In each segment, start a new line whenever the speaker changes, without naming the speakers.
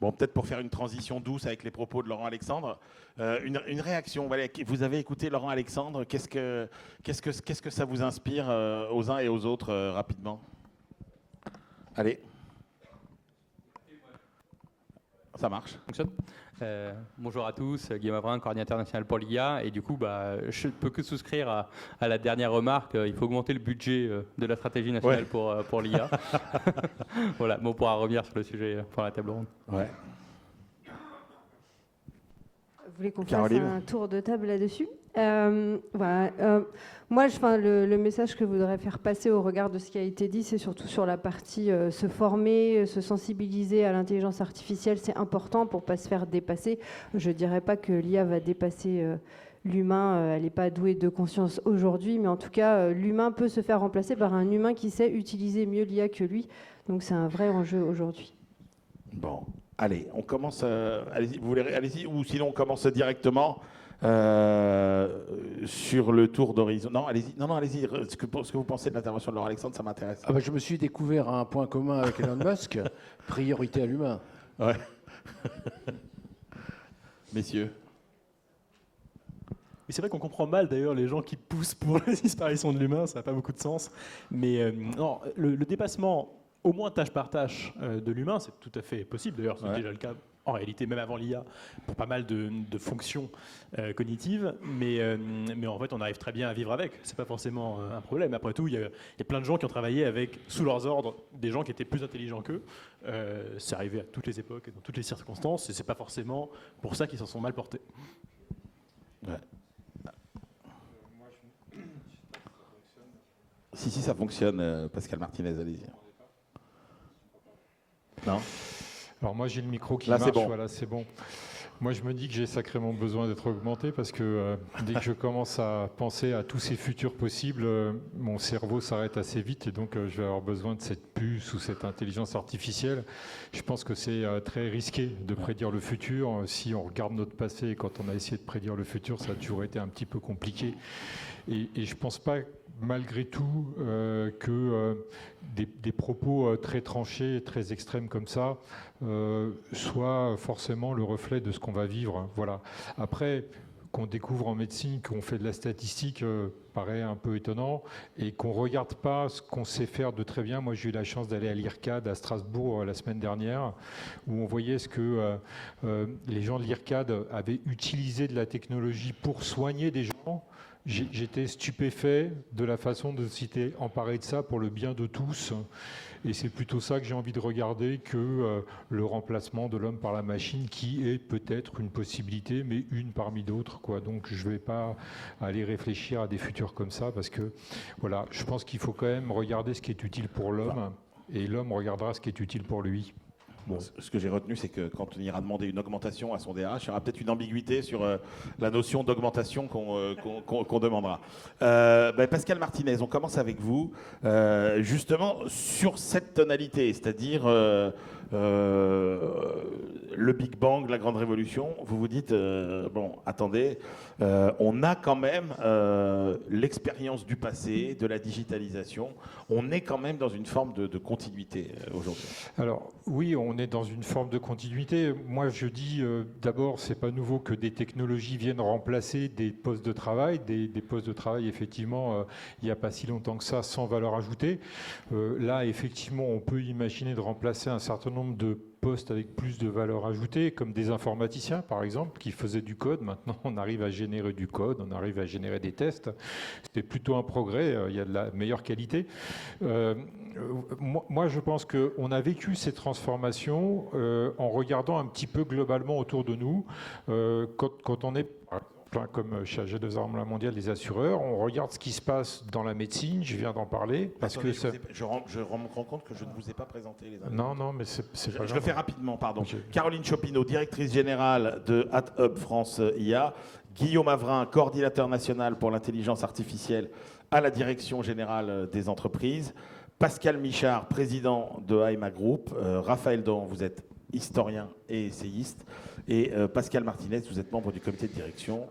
Bon, peut-être pour faire une transition douce avec les propos de Laurent Alexandre, une réaction. Voilà, vous avez écouté Laurent Alexandre. Qu'est-ce que ça vous inspire aux uns et aux autres rapidement? Allez. Ça marche.
Fonctionne. Bonjour à tous, Guillaume Avrin, coordinateur national pour l'IA. Et du coup, je ne peux que souscrire à la dernière remarque. Il faut augmenter le budget de la stratégie nationale pour l'IA. Voilà, bon, on pourra revenir sur le sujet pour la table ronde.
Ouais.
Vous voulez qu'on fasse un tour de table là-dessus? Moi, le message que je voudrais faire passer au regard de ce qui a été dit, c'est surtout sur la partie se former, se sensibiliser à l'intelligence artificielle. C'est important pour ne pas se faire dépasser. Je ne dirais pas que l'IA va dépasser l'humain. Elle n'est pas douée de conscience aujourd'hui, mais en tout cas, l'humain peut se faire remplacer par un humain qui sait utiliser mieux l'IA que lui. Donc c'est un vrai enjeu aujourd'hui.
Bon. Allez, on commence. Allez-y, vous voulez allez-y, ou sinon on commence directement sur le tour d'horizon. Non, allez-y. Non, allez-y. Ce que vous pensez de l'intervention de Laurent Alexandre, ça m'intéresse.
Je me suis découvert un point commun avec Elon Musk, priorité à l'humain.
Ouais. Messieurs.
Mais c'est vrai qu'on comprend mal d'ailleurs les gens qui poussent pour la disparition de l'humain, ça n'a pas beaucoup de sens. Mais non, le dépassement, au moins tâche par tâche, de l'humain, c'est tout à fait possible. D'ailleurs, c'est déjà le cas en réalité, même avant l'IA, pour pas mal de fonctions cognitives. Mais en fait, on arrive très bien à vivre avec. C'est pas forcément un problème. Après tout, il y a plein de gens qui ont travaillé avec, sous leurs ordres, des gens qui étaient plus intelligents qu'eux. C'est arrivé à toutes les époques et dans toutes les circonstances. Et c'est pas forcément pour ça qu'ils s'en sont mal portés.
Ouais. Si, ça fonctionne, Pascal Martinez, allez-y. Non.
Alors moi j'ai le micro qui
là,
marche,
bon.
Voilà, c'est bon. Moi je me dis que j'ai sacrément besoin d'être augmenté parce que dès que je commence à penser à tous ces futurs possibles, mon cerveau s'arrête assez vite et donc je vais avoir besoin de cette puce ou cette intelligence artificielle. Je pense que c'est très risqué de prédire le futur. Si on regarde notre passé et quand on a essayé de prédire le futur, ça a toujours été un petit peu compliqué. Et je ne pense pas, malgré tout, que des propos très tranchés, très extrêmes comme ça, soient forcément le reflet de ce qu'on va vivre. Voilà. Après, qu'on découvre en médecine, qu'on fait de la statistique, paraît un peu étonnant, et qu'on ne regarde pas ce qu'on sait faire de très bien. Moi, j'ai eu la chance d'aller à l'IRCAD à Strasbourg la semaine dernière, où on voyait ce que les gens de l'IRCAD avaient utilisé de la technologie pour soigner des gens. J'étais stupéfait de la façon de s'être emparé de ça pour le bien de tous. Et c'est plutôt ça que j'ai envie de regarder que le remplacement de l'homme par la machine, qui est peut-être une possibilité, mais une parmi d'autres, quoi. Donc je ne vais pas aller réfléchir à des futurs comme ça, parce que voilà, je pense qu'il faut quand même regarder ce qui est utile pour l'homme, et l'homme regardera ce qui est utile pour lui.
Bon. Ce que j'ai retenu, c'est que quand on ira demander une augmentation à son DRH, il y aura peut-être une ambiguïté sur la notion d'augmentation qu'on demandera. Pascal Martinez, on commence avec vous, justement sur cette tonalité, c'est-à-dire le Big Bang, la grande révolution. Vous vous dites, bon, attendez, on a quand même l'expérience du passé, de la digitalisation. On est quand même dans une forme de continuité aujourd'hui.
Alors oui, on est dans une forme de continuité. Moi, je dis d'abord, c'est pas nouveau que des technologies viennent remplacer des postes de travail, des postes de travail effectivement, il n'y a pas si longtemps que ça, sans valeur ajoutée. Là, effectivement, on peut imaginer de remplacer un certain nombre de postes avec plus de valeur ajoutée, comme des informaticiens par exemple, qui faisaient du code. Maintenant, on arrive à générer du code, on arrive à générer des tests. C'est plutôt un progrès, il y a de la meilleure qualité. Moi, je pense qu'on a vécu ces transformations en regardant un petit peu globalement autour de nous. Quand on est, comme chez G2R mondial, les assureurs, on regarde ce qui se passe dans la médecine, je viens d'en parler. Parce
attendez,
que
je me rends compte que je ne vous ai pas présenté les amis.
Non, mais c'est pas grave.
Je le fais rapidement, pardon. Caroline Chopineau, directrice générale de AdHub France IA. Guillaume Avrin, coordinateur national pour l'intelligence artificielle à la direction générale des entreprises. Pascal Michard, président de AIMA Group. Raphaël Dahan, vous êtes historien et essayiste. Et Pascal Martinez, vous êtes membre du comité de direction,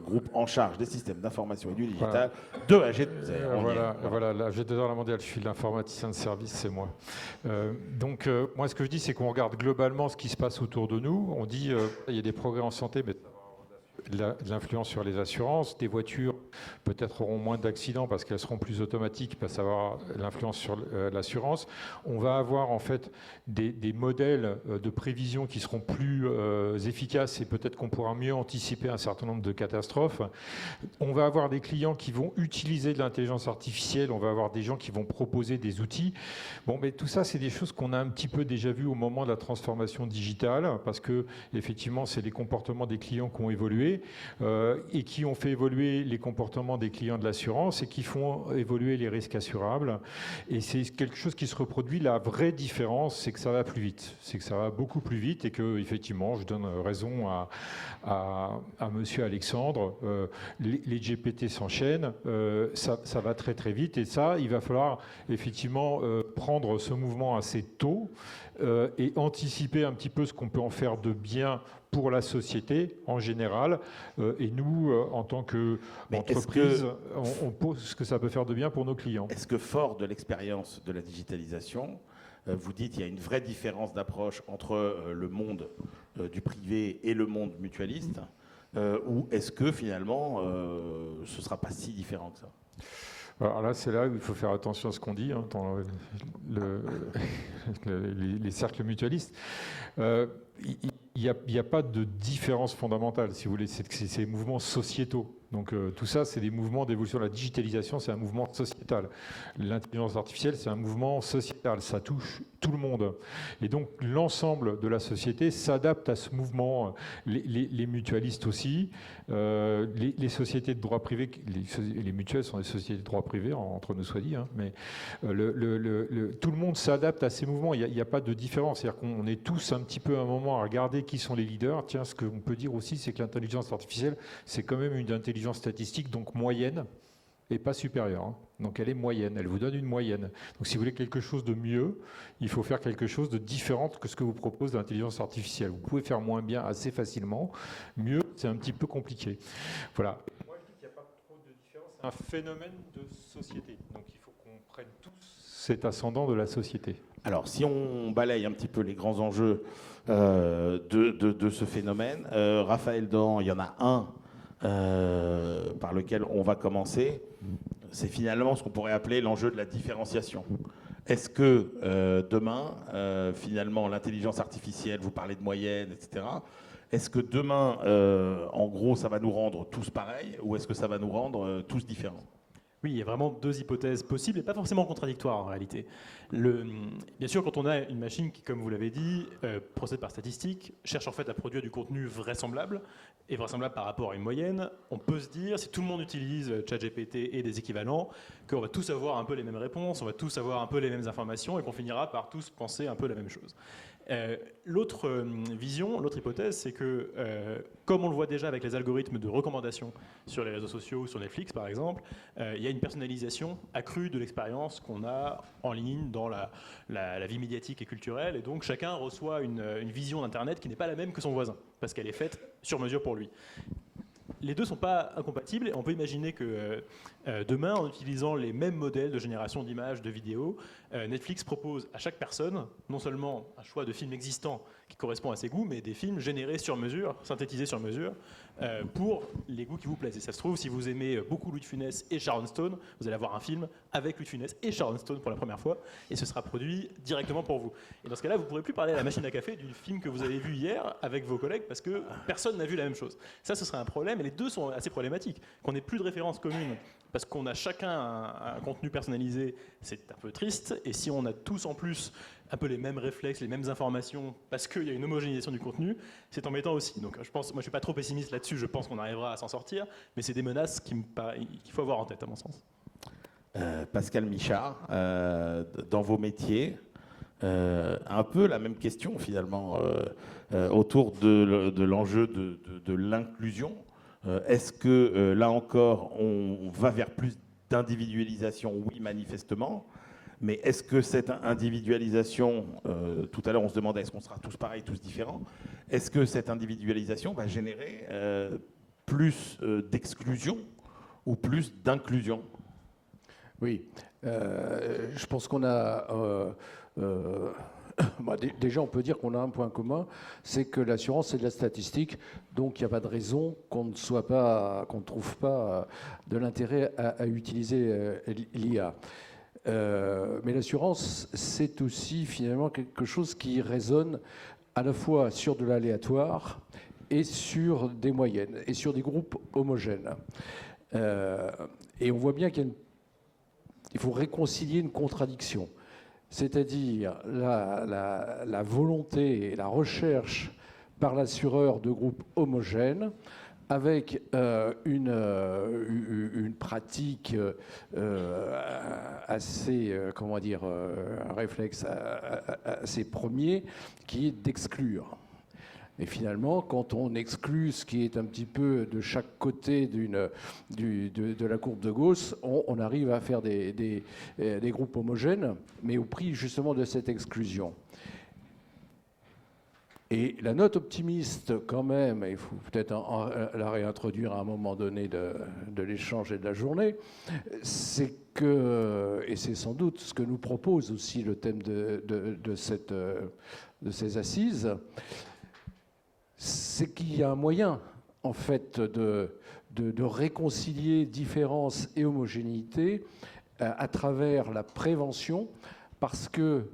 groupe en charge des systèmes d'information et du digital de AG2R.
Voilà, la AG2R La Mondiale, je suis l'informaticien de service, c'est moi. Donc, moi, ce que je dis, c'est qu'on regarde globalement ce qui se passe autour de nous. On dit, il y a des progrès en santé, mais l'influence sur les assurances, des voitures peut-être auront moins d'accidents parce qu'elles seront plus automatiques, parce avoir l'influence sur l'assurance. On va avoir en fait des modèles de prévision qui seront plus efficaces et peut-être qu'on pourra mieux anticiper un certain nombre de catastrophes. On va avoir des clients qui vont utiliser de l'intelligence artificielle, on va avoir des gens qui vont proposer des outils. Bon, mais tout ça, c'est des choses qu'on a un petit peu déjà vues au moment de la transformation digitale, parce que effectivement, c'est les comportements des clients qui ont évolué. Et qui ont fait évoluer les comportements des clients de l'assurance et qui font évoluer les risques assurables. Et c'est quelque chose qui se reproduit. La vraie différence, c'est que ça va plus vite. C'est que ça va beaucoup plus vite et que, effectivement, je donne raison à monsieur Alexandre. Les GPT s'enchaînent. Ça va très très vite. Et ça, il va falloir effectivement prendre ce mouvement assez tôt et anticiper un petit peu ce qu'on peut en faire de bien pour la société en général, et nous, en tant qu'entreprise, on pose ce que ça peut faire de bien pour nos clients.
Est-ce que, fort de l'expérience de la digitalisation, vous dites qu'il y a une vraie différence d'approche entre le monde du privé et le monde mutualiste, ou est-ce que finalement, ce ne sera pas si différent que ça ?
Alors là, c'est là où il faut faire attention à ce qu'on dit dans les cercles mutualistes. Il n'y a pas de différence fondamentale, si vous voulez. C'est ces mouvements sociétaux. Donc tout ça, c'est des mouvements d'évolution. La digitalisation, c'est un mouvement sociétal. L'intelligence artificielle, c'est un mouvement sociétal. Ça touche tout le monde. Et donc l'ensemble de la société s'adapte à ce mouvement. Les mutualistes aussi. Les sociétés de droit privé, les mutuelles sont des sociétés de droit privé, entre nous soit dit. Mais tout le monde s'adapte à ces mouvements. Il n'y a pas de différence. C'est-à-dire qu'on est tous un petit peu à un moment à regarder qui sont les leaders. Tiens, ce qu'on peut dire aussi, c'est que l'intelligence artificielle, c'est quand même une intelligence statistique, donc moyenne et pas supérieure. Donc elle est moyenne, elle vous donne une moyenne. Donc si vous voulez quelque chose de mieux, il faut faire quelque chose de différent que ce que vous propose l'intelligence artificielle. Vous pouvez faire moins bien assez facilement, mieux c'est un petit peu compliqué. Voilà. Moi je dis qu'il n'y a pas trop de différence, c'est un phénomène de société. Donc il faut qu'on prenne tous cet ascendant de la société.
Alors si on balaye un petit peu les grands enjeux de ce phénomène, Raphaël Dan, il y en a un par lequel on va commencer, c'est finalement ce qu'on pourrait appeler l'enjeu de la différenciation. Est-ce que demain, finalement, l'intelligence artificielle, vous parlez de moyenne, etc., est-ce que demain, en gros, ça va nous rendre tous pareils ou est-ce que ça va nous rendre tous différents ?
Oui, il y a vraiment deux hypothèses possibles et pas forcément contradictoires en réalité. Bien sûr, quand on a une machine qui, comme vous l'avez dit, procède par statistique, cherche en fait à produire du contenu vraisemblable, et vraisemblable par rapport à une moyenne, on peut se dire, si tout le monde utilise ChatGPT et des équivalents, qu'on va tous avoir un peu les mêmes réponses, on va tous avoir un peu les mêmes informations et qu'on finira par tous penser un peu la même chose. L'autre vision, l'autre hypothèse, c'est que, comme on le voit déjà avec les algorithmes de recommandation sur les réseaux sociaux, sur Netflix par exemple, il y a une personnalisation accrue de l'expérience qu'on a en ligne dans la vie médiatique et culturelle, et donc chacun reçoit une vision d'Internet qui n'est pas la même que son voisin, parce qu'elle est faite sur mesure pour lui. Les deux ne sont pas incompatibles, et on peut imaginer que demain, en utilisant les mêmes modèles de génération d'images, de vidéos, Netflix propose à chaque personne non seulement un choix de films existants qui correspond à ses goûts, mais des films générés sur mesure, synthétisés sur mesure, pour les goûts qui vous plaisent. Et ça se trouve, si vous aimez beaucoup Louis de Funès et Sharon Stone, vous allez avoir un film avec Louis de Funès et Sharon Stone pour la première fois, et ce sera produit directement pour vous. Et dans ce cas-là, vous ne pourrez plus parler à la machine à café du film que vous avez vu hier avec vos collègues, parce que personne n'a vu la même chose. Ça, ce serait un problème, et les deux sont assez problématiques. Qu'on n'ait plus de références communes, parce qu'on a chacun un contenu personnalisé, c'est un peu triste, et si on a tous en plus un peu les mêmes réflexes, les mêmes informations, parce qu'il y a une homogénéisation du contenu, c'est embêtant aussi. Donc moi je ne suis pas trop pessimiste là-dessus, je pense qu'on arrivera à s'en sortir, mais c'est des menaces qu'il faut avoir en tête à mon sens.
Pascal Michard, dans vos métiers, un peu la même question finalement, autour de l'enjeu de l'inclusion. Est-ce que là encore on va vers plus d'individualisation? Oui, manifestement. Mais est-ce que cette individualisation, tout à l'heure on se demandait est-ce qu'on sera tous pareils, tous différents, est-ce que cette individualisation va générer plus d'exclusion ou plus d'inclusion?
Oui, je pense qu'on a... déjà, on peut dire qu'on a un point commun, c'est que l'assurance, c'est de la statistique, donc il n'y a pas de raison qu'on ne trouve pas de l'intérêt à utiliser l'IA. Mais l'assurance, c'est aussi finalement quelque chose qui résonne à la fois sur de l'aléatoire et sur des moyennes, et sur des groupes homogènes. Et on voit bien qu'il faut réconcilier une contradiction. C'est-à-dire la volonté et la recherche par l'assureur de groupes homogènes avec une pratique assez, un réflexe assez premier qui est d'exclure. Et finalement, quand on exclut ce qui est un petit peu de chaque côté de la courbe de Gauss, on arrive à faire des groupes homogènes, mais au prix justement de cette exclusion. Et la note optimiste, quand même, il faut peut-être la réintroduire à un moment donné de l'échange et de la journée, c'est que, et c'est sans doute ce que nous propose aussi le thème de ces assises, c'est qu'il y a un moyen, en fait, de réconcilier différence et homogénéité à travers la prévention, parce que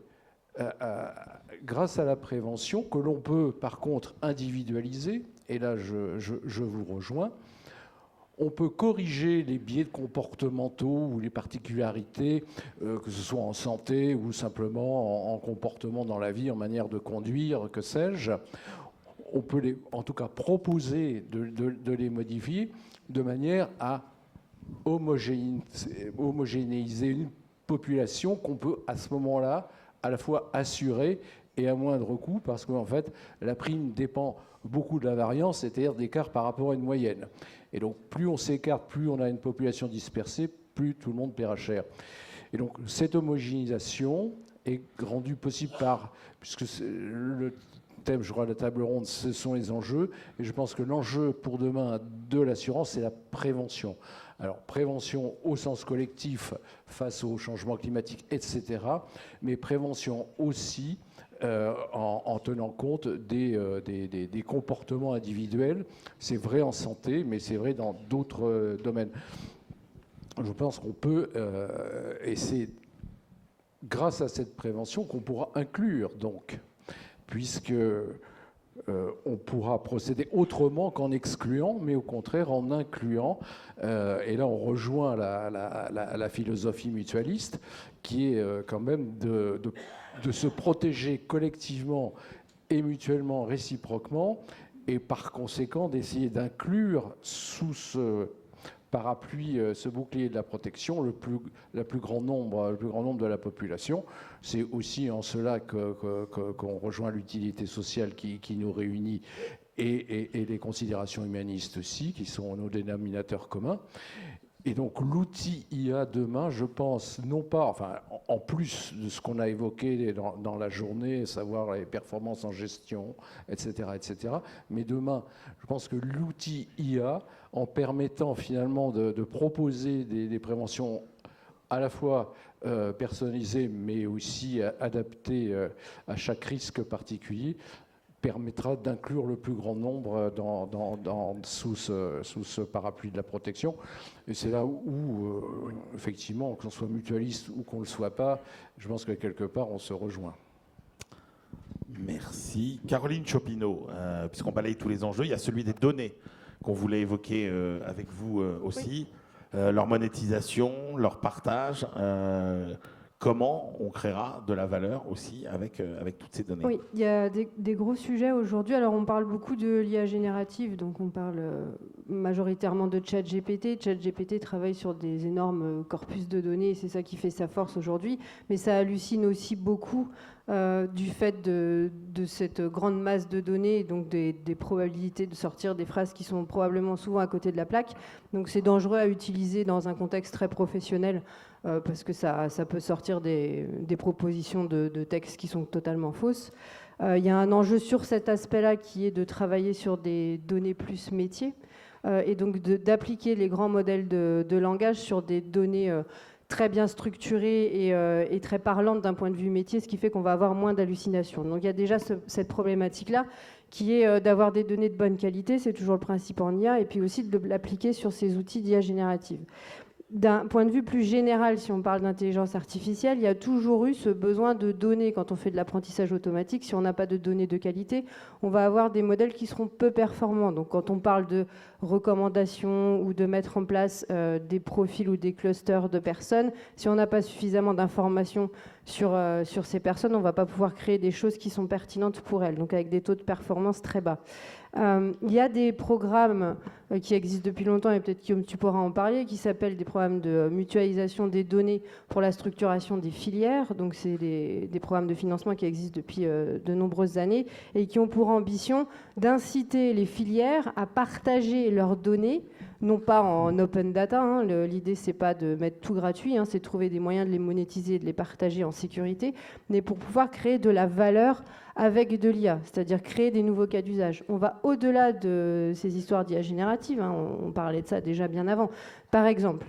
grâce à la prévention, que l'on peut par contre individualiser, et là je vous rejoins, on peut corriger les biais comportementaux ou les particularités, que ce soit en santé ou simplement en comportement dans la vie, en manière de conduire, que sais-je. On peut en tout cas proposer de les modifier de manière à homogénéiser une population qu'on peut à ce moment-là à la fois assurer et à moindre coût, parce qu'en fait la prime dépend beaucoup de la variance, c'est-à-dire d'écart par rapport à une moyenne. Et donc plus on s'écarte, plus on a une population dispersée, plus tout le monde paiera cher. Et donc cette homogénéisation est rendue possible puisque le thème, je crois, de la table ronde, ce sont les enjeux. Et je pense que l'enjeu pour demain de l'assurance, c'est la prévention. Alors, prévention au sens collectif face au changement climatique, etc. Mais prévention aussi en tenant compte des comportements individuels. C'est vrai en santé, mais c'est vrai dans d'autres domaines. Je pense qu'on peut, et c'est grâce à cette prévention qu'on pourra inclure, donc, puisque on pourra procéder autrement qu'en excluant, mais au contraire en incluant. Et là, on rejoint la philosophie mutualiste, qui est quand même de se protéger collectivement et mutuellement, réciproquement, et par conséquent d'essayer d'inclure sous ce parapluie, ce bouclier de la protection, le plus grand nombre de la population. C'est aussi en cela qu'on rejoint l'utilité sociale qui nous réunit et les considérations humanistes aussi, qui sont nos dénominateurs communs. Et donc l'outil IA demain, je pense, non pas, enfin, en plus de ce qu'on a évoqué dans la journée, savoir les performances en gestion, etc., mais demain, je pense que l'outil IA, en permettant finalement de proposer des préventions à la fois personnalisées, mais aussi adaptées à chaque risque particulier, permettra d'inclure le plus grand nombre sous ce parapluie de la protection. Et c'est là où effectivement, qu'on soit mutualiste ou qu'on ne le soit pas, je pense que quelque part, on se rejoint.
Merci. Caroline Chopineau, puisqu'on balaye tous les enjeux, il y a celui des données qu'on voulait évoquer avec vous aussi. Oui. Leur monétisation, leur partage. Comment on créera de la valeur aussi avec toutes ces données?
Oui, il y a des gros sujets aujourd'hui. Alors, on parle beaucoup de l'IA générative, donc on parle majoritairement de ChatGPT. ChatGPT travaille sur des énormes corpus de données, et c'est ça qui fait sa force aujourd'hui. Mais ça hallucine aussi beaucoup du fait de cette grande masse de données, et donc des probabilités de sortir des phrases qui sont probablement souvent à côté de la plaque. Donc c'est dangereux à utiliser dans un contexte très professionnel parce que ça peut sortir des propositions de textes qui sont totalement fausses. Il y a un enjeu sur cet aspect-là qui est de travailler sur des données plus métiers et donc d'appliquer les grands modèles de langage sur des données très bien structurées et très parlantes d'un point de vue métier, ce qui fait qu'on va avoir moins d'hallucinations. Donc il y a déjà cette problématique-là qui est d'avoir des données de bonne qualité, c'est toujours le principe en IA, et puis aussi de l'appliquer sur ces outils d'IA générative. D'un point de vue plus général, si on parle d'intelligence artificielle, il y a toujours eu ce besoin de données quand on fait de l'apprentissage automatique. Si on n'a pas de données de qualité, on va avoir des modèles qui seront peu performants. Donc quand on parle de recommandations ou de mettre en place des profils ou des clusters de personnes, si on n'a pas suffisamment d'informations sur ces personnes, on ne va pas pouvoir créer des choses qui sont pertinentes pour elles, donc avec des taux de performance très bas. Il y a des programmes qui existent depuis longtemps, et peut-être Guillaume tu pourras en parler, qui s'appellent des programmes de mutualisation des données pour la structuration des filières. Donc c'est des programmes de financement qui existent depuis de nombreuses années et qui ont pour ambition d'inciter les filières à partager leurs données, non pas en open data, hein. L'idée c'est pas de mettre tout gratuit, hein, c'est de trouver des moyens de les monétiser et de les partager en sécurité, mais pour pouvoir créer de la valeur avec de l'IA, c'est-à-dire créer des nouveaux cas d'usage. On va au-delà de ces histoires d'IA générative, hein, on parlait de ça déjà bien avant. Par exemple,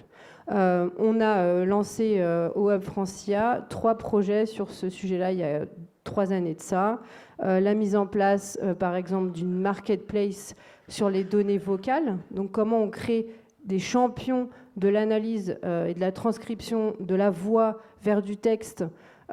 on a lancé au Hub France IA 3 projets sur ce sujet-là il y a 3 années de ça. La mise en place, par exemple, d'une marketplace sur les données vocales. Donc comment on crée des champions de l'analyse et de la transcription de la voix vers du texte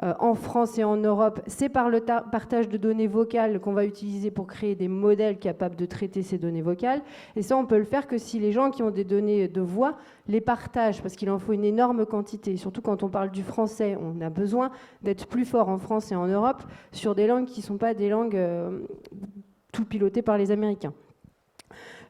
en France et en Europe. C'est par le partage de données vocales qu'on va utiliser pour créer des modèles capables de traiter ces données vocales. Et ça, on peut le faire que si les gens qui ont des données de voix les partagent, parce qu'il en faut une énorme quantité. Surtout quand on parle du français, on a besoin d'être plus fort en France et en Europe sur des langues qui ne sont pas des langues tout pilotées par les Américains.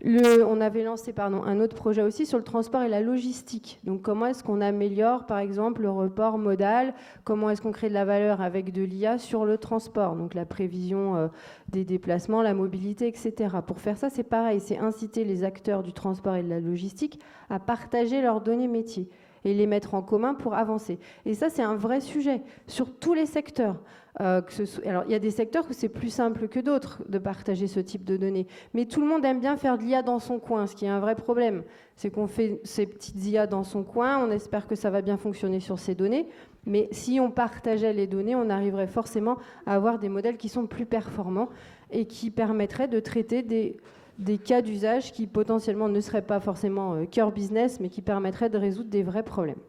On avait lancé un autre projet aussi sur le transport et la logistique. Donc comment est-ce qu'on améliore par exemple le report modal, comment est-ce qu'on crée de la valeur avec de l'IA sur le transport, donc la prévision des déplacements, la mobilité, etc. Pour faire ça, c'est pareil, c'est inciter les acteurs du transport et de la logistique à partager leurs données métiers et les mettre en commun pour avancer. Et ça, c'est un vrai sujet sur tous les secteurs. Alors, il y a des secteurs où c'est plus simple que d'autres de partager ce type de données. Mais tout le monde aime bien faire de l'IA dans son coin, ce qui est un vrai problème. C'est qu'on fait ces petites IA dans son coin, on espère que ça va bien fonctionner sur ces données. Mais si on partageait les données, on arriverait forcément à avoir des modèles qui sont plus performants et qui permettraient de traiter des cas d'usage qui potentiellement ne seraient pas forcément cœur business, mais qui permettraient de résoudre des vrais problèmes.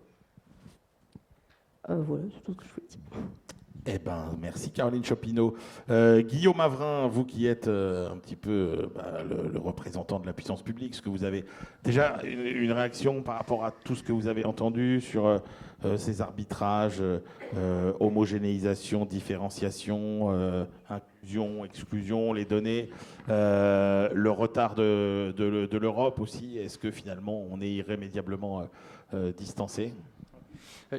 Voilà, c'est tout ce que je voulais dire.
Eh ben, merci Caroline Chopineau. Guillaume Avrin, vous qui êtes un petit peu le représentant de la puissance publique, est-ce que vous avez déjà une réaction par rapport à tout ce que vous avez entendu sur ces arbitrages, homogénéisation, différenciation, inclusion, exclusion, les données, le retard de l'Europe aussi, est-ce que finalement on est irrémédiablement distancé ?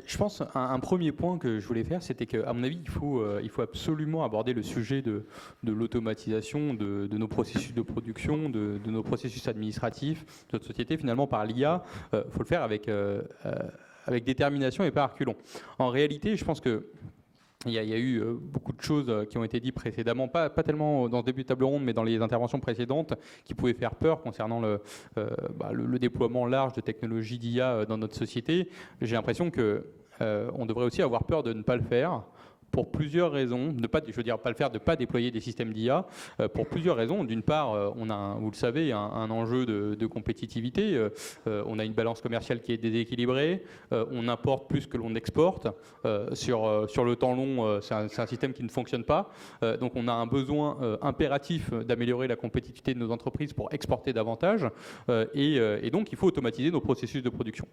Je pense un premier point que je voulais faire, c'était qu'à mon avis, il faut absolument aborder le sujet de l'automatisation de nos processus de production, de nos processus administratifs, de notre société, finalement par l'IA. Il faut le faire avec détermination et pas à reculons. En réalité, je pense que il y a eu beaucoup de choses qui ont été dites précédemment, pas tellement dans ce début de table ronde, mais dans les interventions précédentes, qui pouvaient faire peur concernant le déploiement large de technologies d'IA dans notre société. J'ai l'impression qu'on devrait aussi avoir peur de ne pas le faire, pour plusieurs raisons, de ne pas déployer des systèmes d'IA, pour plusieurs raisons. D'une part, on a, vous le savez, un enjeu de compétitivité. On a une balance commerciale qui est déséquilibrée. On importe plus que l'on exporte. Sur le temps long, c'est un système qui ne fonctionne pas. Donc on a un besoin impératif d'améliorer la compétitivité de nos entreprises pour exporter davantage. Et donc il faut automatiser nos processus de production.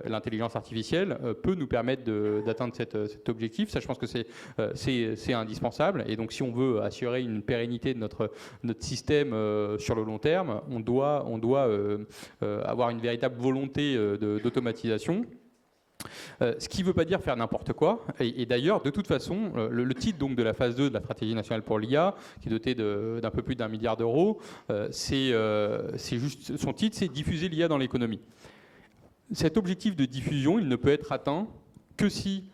L'intelligence artificielle peut nous permettre d'atteindre cet objectif. Ça, je pense que c'est indispensable. Et donc, si on veut assurer une pérennité de notre système sur le long terme, on doit avoir une véritable volonté d'automatisation. Ce qui ne veut pas dire faire n'importe quoi. Et d'ailleurs, de toute façon, le titre donc, de la phase 2 de la stratégie nationale pour l'IA, qui est doté d'un peu plus d'1 milliard d'euros, c'est juste, son titre, c'est diffuser l'IA dans l'économie. Cet objectif de diffusion, il ne peut être atteint que si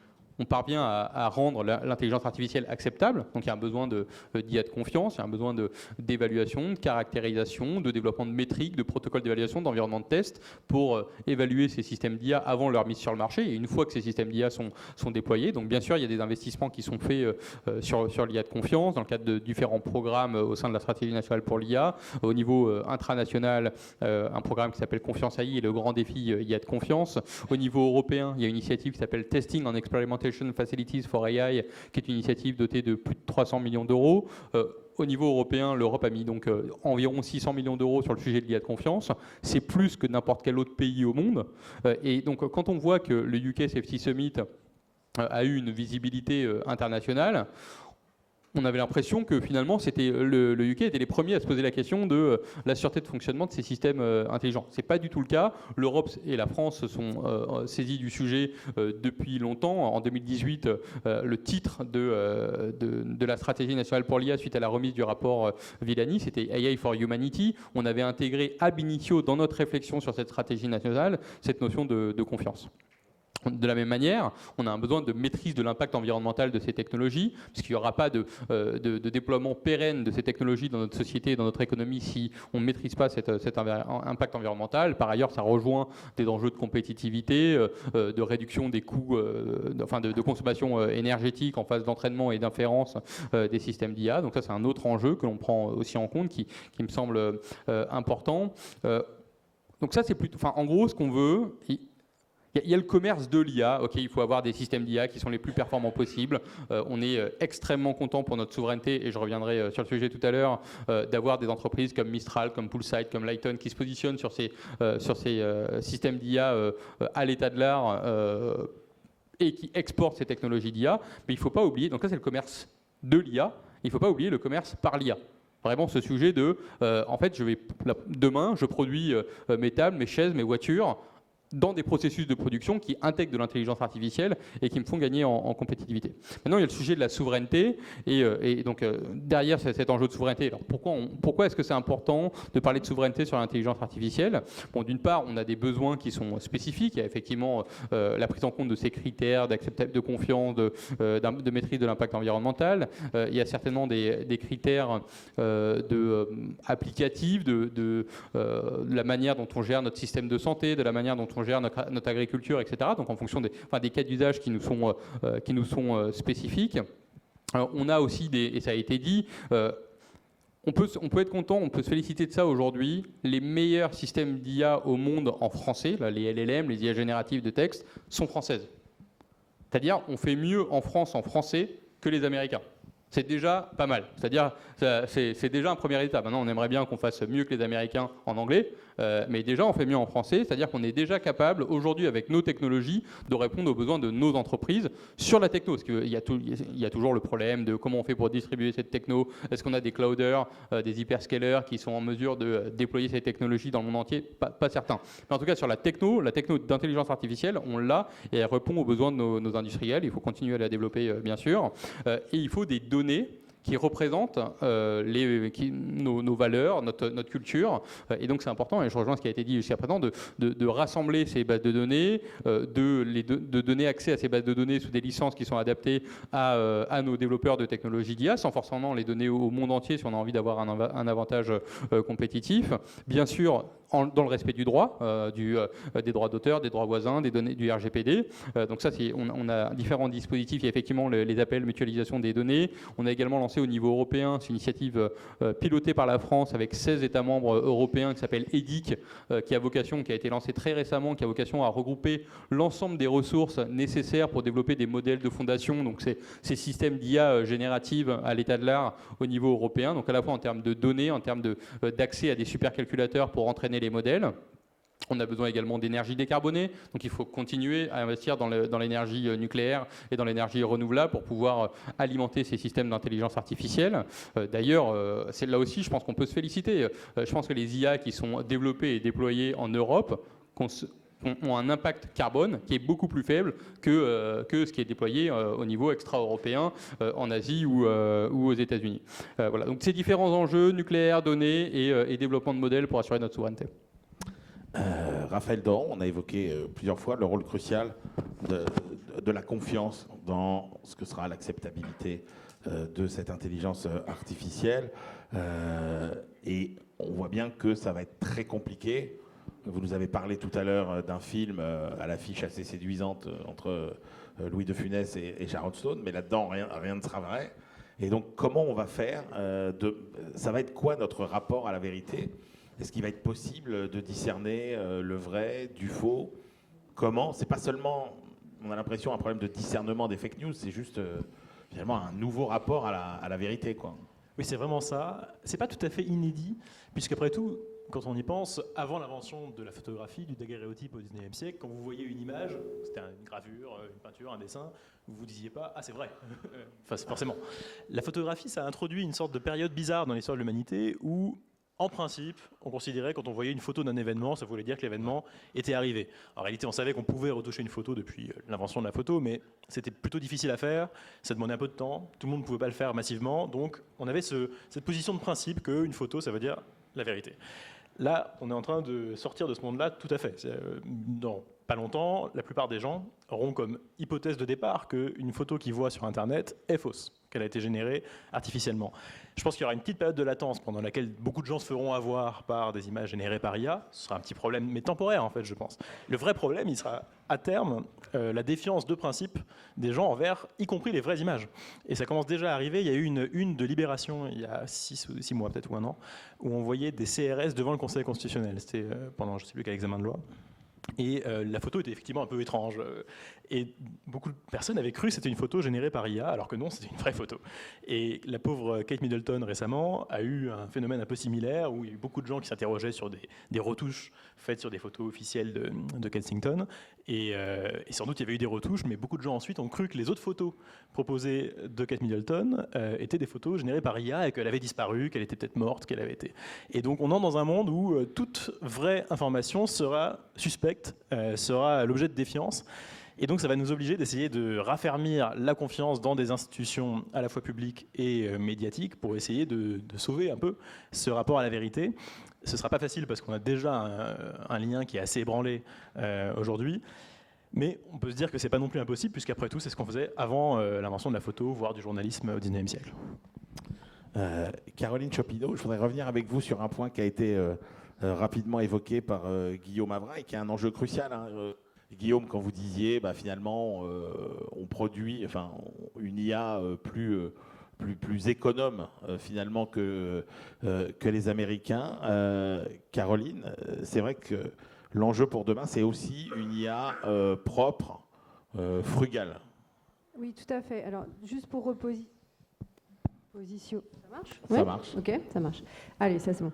on parvient à rendre l'intelligence artificielle acceptable. Donc il y a un besoin d'IA de confiance, il y a un besoin d'évaluation, de caractérisation, de développement de métriques, de protocoles d'évaluation, d'environnement de test pour évaluer ces systèmes d'IA avant leur mise sur le marché. Et une fois que ces systèmes d'IA sont déployés, donc bien sûr il y a des investissements qui sont faits sur l'IA de confiance dans le cadre de différents programmes au sein de la stratégie nationale pour l'IA. Au niveau intranational, un programme qui s'appelle Confiance AI et le grand défi IA de confiance. Au niveau européen, il y a une initiative qui s'appelle Testing and Experimentation Facilities for AI, qui est une initiative dotée de plus de 300 millions d'euros. Au niveau européen, l'Europe a mis donc environ 600 millions d'euros sur le sujet de l'IA de confiance. C'est plus que n'importe quel autre pays au monde. Et donc, quand on voit que le UK Safety Summit a eu une visibilité internationale, on avait l'impression que finalement, le UK était les premiers à se poser la question de la sûreté de fonctionnement de ces systèmes intelligents. Ce n'est pas du tout le cas. L'Europe et la France se sont saisis du sujet depuis longtemps. En 2018, le titre de la stratégie nationale pour l'IA suite à la remise du rapport Villani, c'était AI for Humanity. On avait intégré ab initio dans notre réflexion sur cette stratégie nationale cette notion de confiance. De la même manière, on a un besoin de maîtrise de l'impact environnemental de ces technologies, parce qu'il n'y aura pas de déploiement pérenne de ces technologies dans notre société et dans notre économie si on ne maîtrise pas cet impact environnemental. Par ailleurs, ça rejoint des enjeux de compétitivité, de réduction des coûts, de consommation énergétique en phase d'entraînement et d'inférence des systèmes d'IA. Donc ça, c'est un autre enjeu que l'on prend aussi en compte, qui me semble important. Donc ça, c'est plutôt... en gros, ce qu'on veut... Il y a le commerce de l'IA. Ok, il faut avoir des systèmes d'IA qui sont les plus performants possibles. On est extrêmement content pour notre souveraineté, et je reviendrai sur le sujet tout à l'heure, d'avoir des entreprises comme Mistral, comme Poolside, comme Lighton qui se positionnent sur ces systèmes d'IA à l'état de l'art et qui exportent ces technologies d'IA. Mais il ne faut pas oublier, donc ça c'est le commerce de l'IA, il ne faut pas oublier le commerce par l'IA. Vraiment ce sujet de, en fait, demain, je produis mes tables, mes chaises, mes voitures, dans des processus de production qui intègrent de l'intelligence artificielle et qui me font gagner en compétitivité. Maintenant, il y a le sujet de la souveraineté et donc derrière cet enjeu de souveraineté. Alors pourquoi est-ce que c'est important de parler de souveraineté sur l'intelligence artificielle ? Bon, d'une part, on a des besoins qui sont spécifiques. Il y a effectivement la prise en compte de ces critères de confiance, de maîtrise de l'impact environnemental. Il y a certainement des critères applicatifs de la manière dont on gère notre système de santé, de la manière dont on gère notre agriculture, etc. Donc en fonction des cas d'usage qui nous sont spécifiques. Alors, on a aussi et ça a été dit, on peut être content, on peut se féliciter de ça aujourd'hui. Les meilleurs systèmes d'IA au monde en français, là, les LLM, les IA génératives de texte, sont françaises. C'est-à-dire, on fait mieux en France en français que les Américains. C'est déjà pas mal. C'est-à-dire, c'est déjà un premier étape. Maintenant, on aimerait bien qu'on fasse mieux que les Américains en anglais, mais déjà, on fait mieux en français. C'est-à-dire qu'on est déjà capable, aujourd'hui, avec nos technologies, de répondre aux besoins de nos entreprises sur la techno. Parce qu'il y a toujours le problème de comment on fait pour distribuer cette techno. Est-ce qu'on a des clouders, des hyperscalers qui sont en mesure de déployer ces technologies dans le monde entier ? Pas certain. Mais en tout cas, sur la techno d'intelligence artificielle, on l'a et elle répond aux besoins de nos industriels. Il faut continuer à la développer, bien sûr. Et il faut des données qui représentent nos valeurs, notre culture. Et donc c'est important, et je rejoins ce qui a été dit jusqu'à présent, de rassembler ces bases de données, de donner accès à ces bases de données sous des licences qui sont adaptées à nos développeurs de technologies d'IA, sans forcément les donner au monde entier si on a envie d'avoir un avantage compétitif. Bien sûr, dans le respect du droit, des droits d'auteur, des droits voisins, des données du RGPD. Donc ça, on a différents dispositifs. Il y a effectivement les appels mutualisation des données. On a également lancé au niveau européen, c'est une initiative pilotée par la France avec 16 États membres européens qui s'appelle EDIC, qui a été lancée très récemment, qui a vocation à regrouper l'ensemble des ressources nécessaires pour développer des modèles de fondation, donc ces systèmes d'IA génératives à l'état de l'art au niveau européen, donc à la fois en termes de données, en termes d'accès à des supercalculateurs pour entraîner les modèles. On a besoin également d'énergie décarbonée, donc il faut continuer à investir dans l'énergie nucléaire et dans l'énergie renouvelable pour pouvoir alimenter ces systèmes d'intelligence artificielle. D'ailleurs, c'est là aussi, je pense qu'on peut se féliciter. Je pense que les IA qui sont développées et déployées en Europe ont un impact carbone qui est beaucoup plus faible que ce qui est déployé au niveau extra-européen, en Asie ou aux États-Unis. Voilà. Donc ces différents enjeux, nucléaire, données et développement de modèles pour assurer notre souveraineté.
Raphaël Doron, on a évoqué plusieurs fois le rôle crucial de la confiance dans ce que sera l'acceptabilité de cette intelligence artificielle. Et on voit bien que ça va être très compliqué. Vous nous avez parlé tout à l'heure d'un film à l'affiche assez séduisante entre Louis de Funès et Sharon Stone, mais là-dedans, rien ne sera vrai. Et donc, comment on va faire ça va être quoi notre rapport à la vérité? Est-ce qu'il va être possible de discerner le vrai du faux? Comment? C'est pas seulement, on a l'impression, un problème de discernement des fake news, c'est juste finalement un nouveau rapport à la vérité, quoi.
Oui, c'est vraiment ça. C'est pas tout à fait inédit, puisqu'après tout, quand on y pense, avant l'invention de la photographie, du daguerréotype au 19e siècle, quand vous voyez une image, c'était une gravure, une peinture, un dessin, vous vous disiez pas « Ah, c'est vrai !» Enfin, forcément. La photographie, ça a introduit une sorte de période bizarre dans l'histoire de l'humanité où, en principe, on considérait quand on voyait une photo d'un événement, ça voulait dire que l'événement était arrivé. En réalité, on savait qu'on pouvait retoucher une photo depuis l'invention de la photo, mais c'était plutôt difficile à faire, ça demandait un peu de temps, tout le monde ne pouvait pas le faire massivement, donc on avait cette position de principe qu'une photo, ça veut dire la vérité. Là, on est en train de sortir de ce monde-là tout à fait. Dans pas longtemps, la plupart des gens auront comme hypothèse de départ qu'une photo qu'ils voient sur Internet est fausse, qu'elle a été générée artificiellement. Je pense qu'il y aura une petite période de latence pendant laquelle beaucoup de gens se feront avoir par des images générées par IA. Ce sera un petit problème, mais temporaire en fait, je pense. Le vrai problème, il sera à terme la défiance de principe des gens envers, y compris les vraies images. Et ça commence déjà à arriver. Il y a eu une de Libération il y a 6 mois peut-être ou un an, où on voyait des CRS devant le Conseil constitutionnel. C'était pendant je ne sais plus quel examen de loi. Et la photo était effectivement un peu étrange. Et beaucoup de personnes avaient cru que c'était une photo générée par IA, alors que non, c'était une vraie photo. Et la pauvre Kate Middleton, récemment, a eu un phénomène un peu similaire, où il y a eu beaucoup de gens qui s'interrogeaient sur des retouches faites sur des photos officielles de Kensington. Et sans doute, il y avait eu des retouches, mais beaucoup de gens ensuite ont cru que les autres photos proposées de Kate Middleton étaient des photos générées par IA et qu'elle avait disparu, qu'elle était peut-être morte, qu'elle avait été... Et donc, on entre dans un monde où toute vraie information sera suspecte, sera l'objet de défiance. Et donc ça va nous obliger d'essayer de raffermir la confiance dans des institutions à la fois publiques et médiatiques pour essayer de sauver un peu ce rapport à la vérité. Ce ne sera pas facile parce qu'on a déjà un lien qui est assez ébranlé aujourd'hui. Mais on peut se dire que ce n'est pas non plus impossible, puisqu'après tout, c'est ce qu'on faisait avant l'invention de la photo, voire du journalisme au XIXe siècle.
Caroline Chopineau, je voudrais revenir avec vous sur un point qui a été rapidement évoqué par Guillaume Avrin et qui est un enjeu crucial. Guillaume, quand vous disiez finalement on produit une IA plus économe finalement que les Américains. Caroline, c'est vrai que l'enjeu pour demain, c'est aussi une IA propre, frugale.
Oui, tout à fait. Alors, juste pour reposition. Ça marche ?
Ça marche.
Ok, ça marche. Allez, ça c'est bon.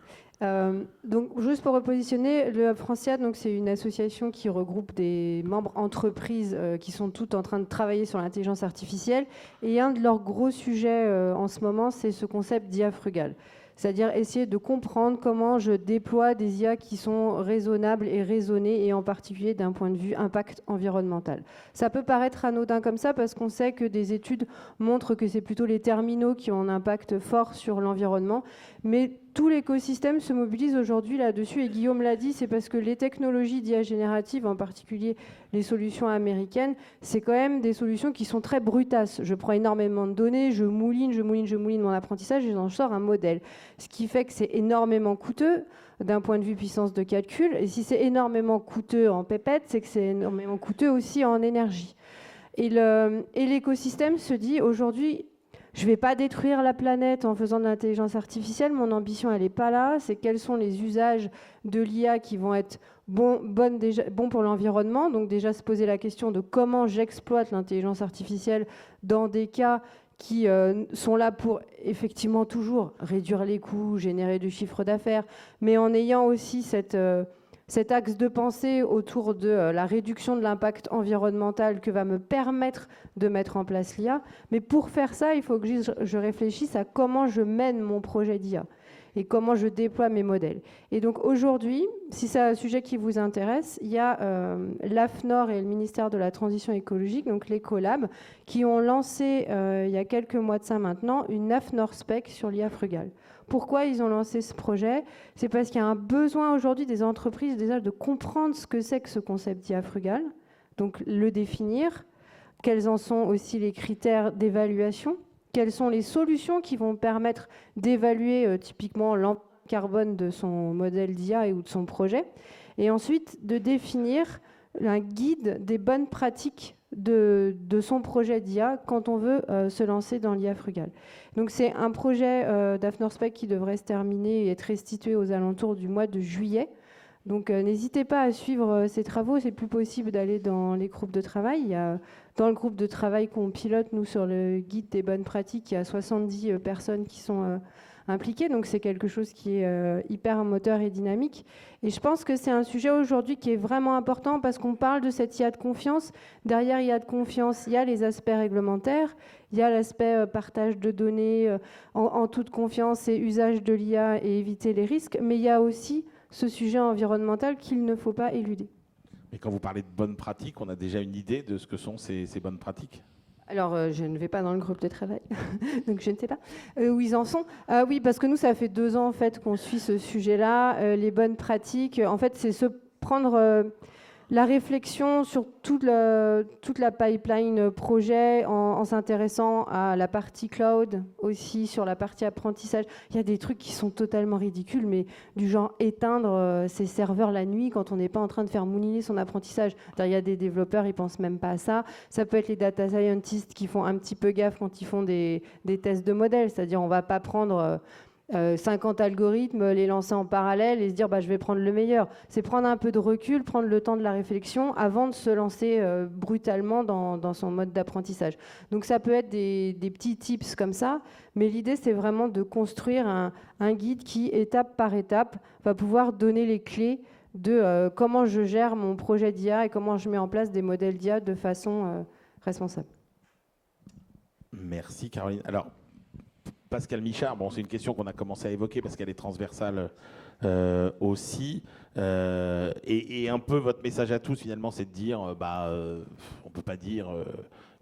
Donc, juste pour repositionner, le Franciad, donc c'est une association qui regroupe des membres entreprises qui sont toutes en train de travailler sur l'intelligence artificielle. Et un de leurs gros sujets en ce moment, c'est ce concept d'IA frugale. C'est-à-dire essayer de comprendre comment je déploie des IA qui sont raisonnables et raisonnées, et en particulier d'un point de vue impact environnemental. Ça peut paraître anodin comme ça parce qu'on sait que des études montrent que c'est plutôt les terminaux qui ont un impact fort sur l'environnement, mais tout l'écosystème se mobilise aujourd'hui là-dessus, et Guillaume l'a dit, c'est parce que les technologies d'IA générative, en particulier les solutions américaines, c'est quand même des solutions qui sont très brutasses. Je prends énormément de données, je mouline mon apprentissage et j'en sors un modèle. Ce qui fait que c'est énormément coûteux d'un point de vue puissance de calcul, et si c'est énormément coûteux en pépettes, c'est que c'est énormément coûteux aussi en énergie. Et l'écosystème se dit aujourd'hui, je ne vais pas détruire la planète en faisant de l'intelligence artificielle. Mon ambition, elle n'est pas là. C'est quels sont les usages de l'IA qui vont être bons pour l'environnement. Donc déjà, se poser la question de comment j'exploite l'intelligence artificielle dans des cas qui sont là pour effectivement toujours réduire les coûts, générer du chiffre d'affaires, mais en ayant aussi cet axe de pensée autour de la réduction de l'impact environnemental que va me permettre de mettre en place l'IA. Mais pour faire ça, il faut que je réfléchisse à comment je mène mon projet d'IA. et comment je déploie mes modèles. Et donc aujourd'hui, si c'est un sujet qui vous intéresse, il y a l'AFNOR et le ministère de la Transition écologique, donc l'Ecolab, qui ont lancé il y a quelques mois de ça maintenant une AFNOR Spec sur l'IA frugale. Pourquoi ils ont lancé ce projet? C'est parce qu'il y a un besoin aujourd'hui des entreprises déjà de comprendre ce que c'est que ce concept d'IA frugale, donc le définir, quels en sont aussi les critères d'évaluation, quelles sont les solutions qui vont permettre d'évaluer typiquement l'empreinte carbone de son modèle d'IA ou de son projet, et ensuite de définir un guide des bonnes pratiques de son projet d'IA quand on veut se lancer dans l'IA frugale. Donc c'est un projet d'AFNOR Spec qui devrait se terminer et être restitué aux alentours du mois de juillet. Donc n'hésitez pas à suivre ces travaux, c'est plus possible d'aller dans les groupes de travail. Il y a, dans le groupe de travail qu'on pilote, nous, sur le guide des bonnes pratiques, il y a 70 personnes qui sont impliquées, donc c'est quelque chose qui est hyper moteur et dynamique. Et je pense que c'est un sujet aujourd'hui qui est vraiment important parce qu'on parle de cette IA de confiance. Derrière IA de confiance, il y a les aspects réglementaires, il y a l'aspect partage de données en toute confiance et usage de l'IA et éviter les risques, mais il y a aussi ce sujet environnemental qu'il ne faut pas éluder.
Et quand vous parlez de bonnes pratiques, on a déjà une idée de ce que sont ces bonnes pratiques?
Alors, je ne vais pas dans le groupe de travail, donc je ne sais pas où ils en sont. Oui, parce que nous, ça fait 2 ans en fait, qu'on suit ce sujet-là. Les bonnes pratiques, en fait, c'est se prendre la réflexion sur toute la pipeline projet en s'intéressant à la partie cloud, aussi sur la partie apprentissage. Il y a des trucs qui sont totalement ridicules, mais du genre éteindre ses serveurs la nuit quand on n'est pas en train de faire mouliner son apprentissage. Il y a des développeurs, ils pensent même pas à ça. Ça peut être les data scientists qui font un petit peu gaffe quand ils font des tests de modèles, c'est-à-dire on va pas prendre 50 algorithmes, les lancer en parallèle et se dire je vais prendre le meilleur. C'est prendre un peu de recul, prendre le temps de la réflexion avant de se lancer brutalement dans son mode d'apprentissage. Donc ça peut être des petits tips comme ça, mais l'idée c'est vraiment de construire un guide qui, étape par étape, va pouvoir donner les clés de comment je gère mon projet d'IA et comment je mets en place des modèles d'IA de façon responsable.
Merci Caroline. Alors, Pascal Michard, c'est une question qu'on a commencé à évoquer parce qu'elle est transversale aussi. Et un peu votre message à tous, finalement, c'est de dire, on ne peut pas dire,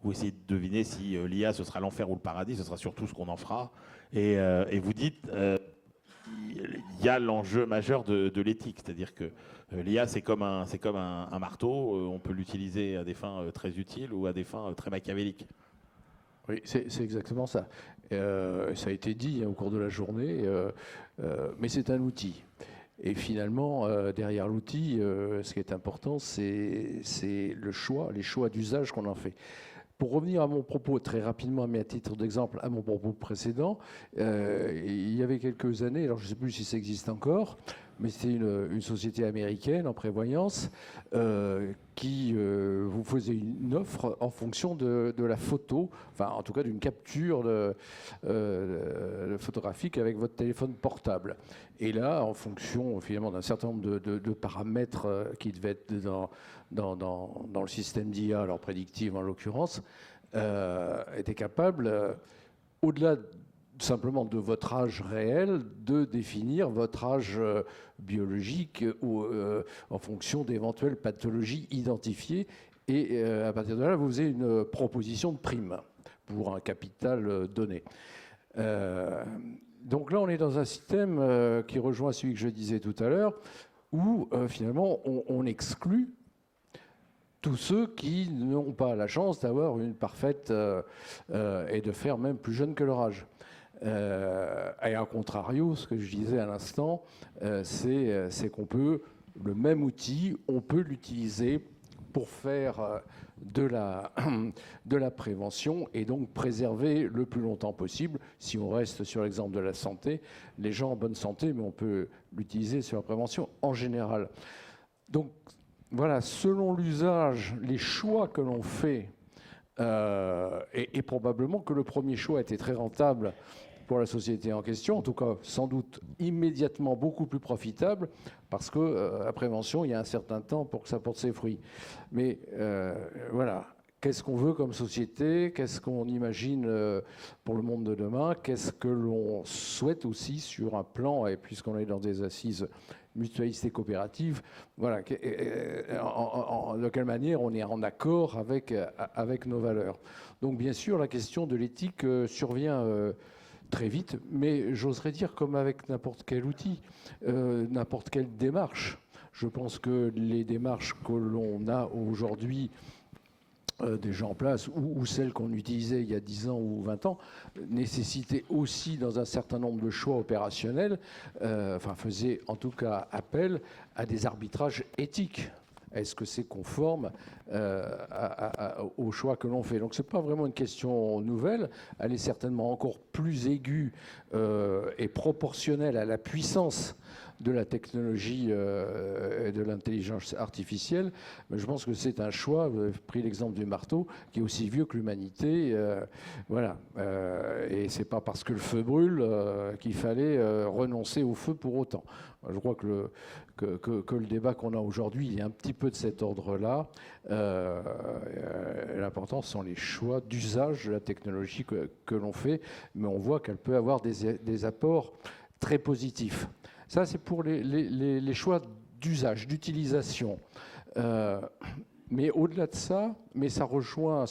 vous essayez de deviner si l'IA, ce sera l'enfer ou le paradis, ce sera surtout ce qu'on en fera. Et vous dites, il y a l'enjeu majeur de l'éthique, c'est-à-dire que l'IA, c'est comme un marteau, on peut l'utiliser à des fins très utiles ou à des fins très machiavéliques.
Oui, c'est exactement ça. Ça a été dit au cours de la journée, mais c'est un outil. Et finalement, derrière l'outil, ce qui est important, c'est les choix d'usage qu'on en fait. Pour revenir à mon propos très rapidement, mais à titre d'exemple, à mon propos précédent, il y avait quelques années, alors je ne sais plus si ça existe encore, mais c'était une société américaine en prévoyance qui vous faisait une offre en fonction de la photo, enfin en tout cas d'une capture photographique avec votre téléphone portable. Et là, en fonction finalement d'un certain nombre de paramètres qui devaient être dans le système d'IA, alors prédictive en l'occurrence, était capable, au-delà simplement de votre âge réel, de définir votre âge biologique ou, en fonction d'éventuelles pathologies identifiées. Et à partir de là, vous faisiez une proposition de prime pour un capital donné. Donc là, on est dans un système qui rejoint celui que je disais tout à l'heure, où finalement, on exclut tous ceux qui n'ont pas la chance d'avoir une parfaite et de faire même plus jeune que leur âge. Et à contrario, ce que je disais à l'instant, c'est qu'on peut, le même outil, on peut l'utiliser pour faire de la prévention et donc préserver le plus longtemps possible, si on reste sur l'exemple de la santé, les gens en bonne santé, mais on peut l'utiliser sur la prévention en général. Donc voilà, selon l'usage, les choix que l'on fait, et probablement que le premier choix était très rentable pour la société en question, en tout cas sans doute immédiatement beaucoup plus profitable, parce que la prévention, il y a un certain temps pour que ça porte ses fruits. Mais voilà, qu'est-ce qu'on veut comme société, qu'est-ce qu'on imagine pour le monde de demain, qu'est-ce que l'on souhaite aussi sur un plan, et puisqu'on est dans des assises mutualistes et coopératives, voilà, de quelle manière on est en accord avec nos valeurs. Donc bien sûr, la question de l'éthique survient très vite, mais j'oserais dire comme avec n'importe quel outil, n'importe quelle démarche. Je pense que les démarches que l'on a aujourd'hui déjà en place, ou celles qu'on utilisait il y a 10 ans ou 20 ans, nécessitaient aussi, dans un certain nombre de choix opérationnels, faisaient en tout cas appel à des arbitrages éthiques. Est-ce que c'est conforme aux choix que l'on fait? Donc ce n'est pas vraiment une question nouvelle, elle est certainement encore plus aiguë et proportionnelle à la puissance de la technologie et de l'intelligence artificielle. Mais je pense que c'est un choix, vous avez pris l'exemple du marteau, qui est aussi vieux que l'humanité. Et ce n'est pas parce que le feu brûle qu'il fallait renoncer au feu pour autant. Je crois que le débat qu'on a aujourd'hui, il est un petit peu de cet ordre-là. L'important, ce sont les choix d'usage de la technologie que l'on fait, mais on voit qu'elle peut avoir des apports très positifs. Ça, c'est pour les choix d'usage, d'utilisation. Mais au-delà de ça, mais ça rejoint,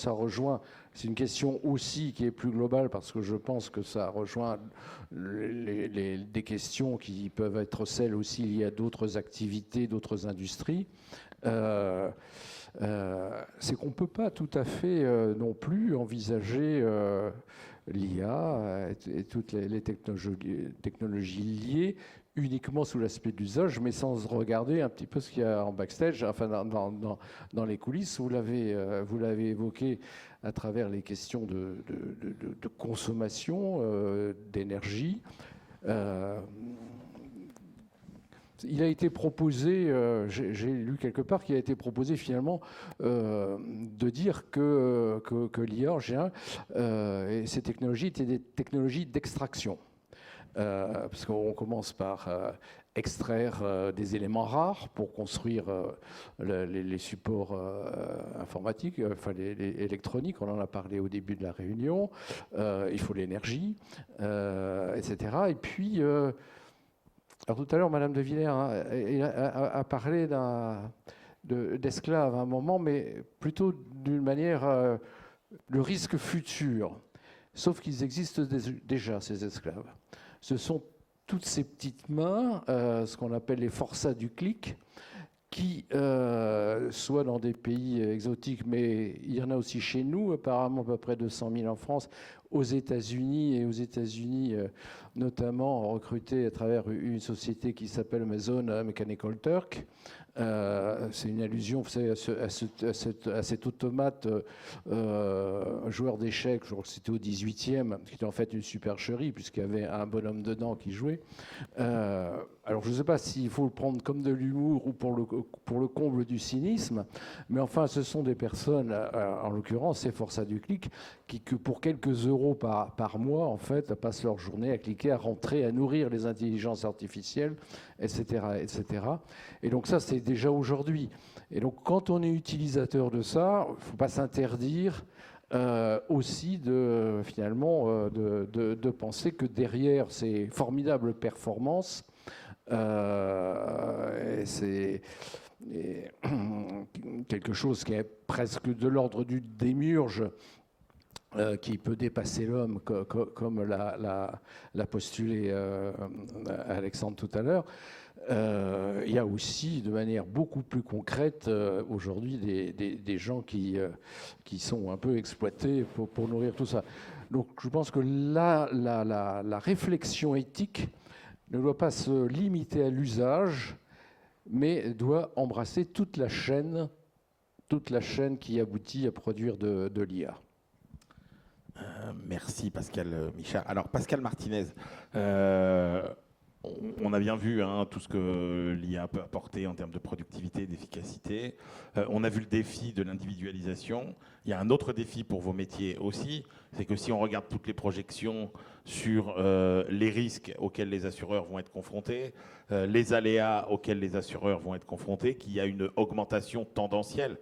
c'est une question aussi qui est plus globale, parce que je pense que ça rejoint des questions qui peuvent être celles aussi liées à d'autres activités, d'autres industries. C'est qu'on ne peut pas tout à fait non plus envisager l'IA et toutes les technologies liées uniquement sous l'aspect de l'usage, mais sans regarder un petit peu ce qu'il y a en backstage, enfin dans les coulisses. Vous l'avez évoqué à travers les questions de consommation d'énergie. Il a été proposé, j'ai lu quelque part, qu'il a été proposé finalement de dire que l'IA, et ces technologies étaient des technologies d'extraction. Parce qu'on commence par extraire des éléments rares pour construire les supports informatiques, enfin les électroniques, on en a parlé au début de la réunion. Il faut l'énergie, etc. Et puis, alors tout à l'heure, Madame de Villers a parlé d'esclaves à un moment, mais plutôt d'une manière, le risque futur. Sauf qu'ils existent déjà, ces esclaves. Ce sont toutes ces petites mains, ce qu'on appelle les forçats du clic, qui, soit dans des pays exotiques, mais il y en a aussi chez nous, apparemment à peu près 200 000 en France, aux États-Unis, notamment recrutés à travers une société qui s'appelle Amazon Mechanical Turk. C'est une allusion, vous savez, à cet automate joueur d'échecs, je crois que c'était au 18e, qui était en fait une supercherie, puisqu'il y avait un bonhomme dedans qui jouait. Alors je ne sais pas s'il faut le prendre comme de l'humour ou pour le comble du cynisme, mais enfin ce sont des personnes, en l'occurrence ces forçats du clic, qui que pour quelques euros par mois, en fait, passent leur journée à cliquer, à rentrer, à nourrir les intelligences artificielles, etc., etc. Et donc ça, c'est déjà aujourd'hui. Et donc quand on est utilisateur de ça, il ne faut pas s'interdire aussi de penser que derrière ces formidables performances, c'est quelque chose qui est presque de l'ordre du démiurge, qui peut dépasser l'homme, comme l'a postulé Alexandre tout à l'heure. Il y a aussi, de manière beaucoup plus concrète, aujourd'hui, des gens qui sont un peu exploités pour nourrir tout ça. Donc je pense que la réflexion éthique ne doit pas se limiter à l'usage, mais doit embrasser toute la chaîne qui aboutit à produire de l'IA.
Merci Pascal Michard. Alors Pascal Martinez, on a bien vu tout ce que l'IA peut apporter en termes de productivité et d'efficacité. On a vu le défi de l'individualisation. Il y a un autre défi pour vos métiers aussi, c'est que si on regarde toutes les projections sur les risques auxquels les assureurs vont être confrontés, les aléas auxquels les assureurs vont être confrontés, qu'il y a une augmentation tendancielle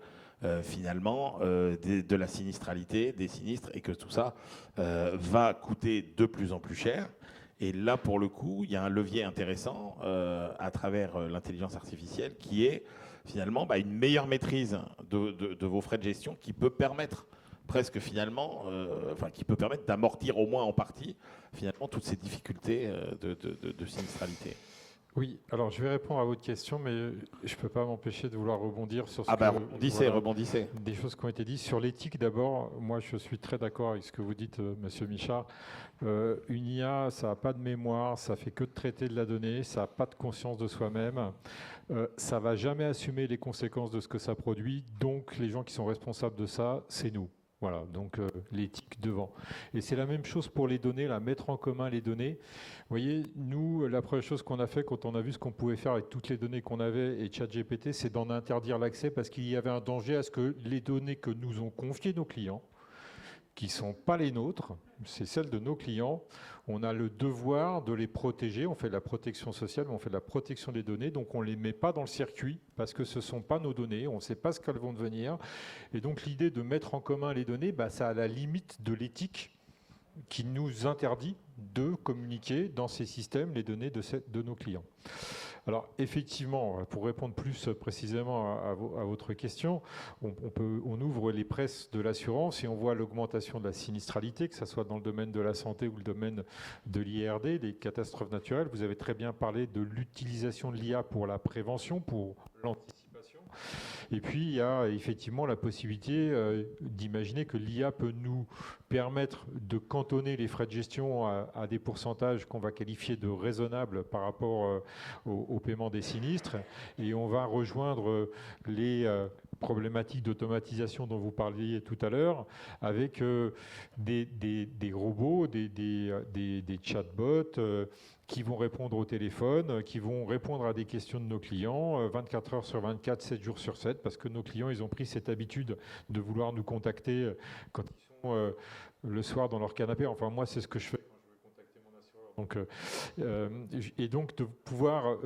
finalement de la sinistralité, des sinistres, et que tout ça va coûter de plus en plus cher. Et là, pour le coup, il y a un levier intéressant à travers l'intelligence artificielle qui est finalement une meilleure maîtrise de vos frais de gestion qui peut permettre presque finalement, qui peut permettre d'amortir au moins en partie finalement toutes ces difficultés de sinistralité.
Oui, alors je vais répondre à votre question, mais je ne peux pas m'empêcher de vouloir rebondir sur ce
rebondissez.
Des choses qui ont été dites. Sur l'éthique d'abord, moi je suis très d'accord avec ce que vous dites, Monsieur Michard. Une IA, ça n'a pas de mémoire, ça fait que de traiter de la donnée, ça n'a pas de conscience de soi-même, ça ne va jamais assumer les conséquences de ce que ça produit, donc les gens qui sont responsables de ça, c'est nous. Voilà, donc l'éthique devant. Et c'est la même chose pour les données, mettre en commun les données. Vous voyez, nous, la première chose qu'on a fait quand on a vu ce qu'on pouvait faire avec toutes les données qu'on avait et ChatGPT, c'est d'en interdire l'accès parce qu'il y avait un danger à ce que les données que nous ont confiées nos clients, qui ne sont pas les nôtres, c'est celles de nos clients, on a le devoir de les protéger. On fait de la protection sociale, mais on fait de la protection des données, donc on ne les met pas dans le circuit parce que ce ne sont pas nos données, on ne sait pas ce qu'elles vont devenir. Et donc l'idée de mettre en commun les données, ça a la limite de l'éthique qui nous interdit de communiquer dans ces systèmes les données de nos clients. Alors effectivement, pour répondre plus précisément à votre question, on ouvre les presses de l'assurance et on voit l'augmentation de la sinistralité, que ce soit dans le domaine de la santé ou le domaine de l'IRD, des catastrophes naturelles. Vous avez très bien parlé de l'utilisation de l'IA pour la prévention, pour l'anticipation. Et puis, il y a effectivement la possibilité d'imaginer que l'IA peut nous permettre de cantonner les frais de gestion à des pourcentages qu'on va qualifier de raisonnables par rapport au paiement des sinistres. Et on va rejoindre les problématiques d'automatisation dont vous parliez tout à l'heure, avec des robots, des chatbots, qui vont répondre au téléphone, qui vont répondre à des questions de nos clients 24 heures sur 24, 7 jours sur 7, parce que nos clients, ils ont pris cette habitude de vouloir nous contacter quand ils sont le soir dans leur canapé. Enfin, moi, c'est ce que je fais quand je veux contacter mon assureur. Et donc, de pouvoir,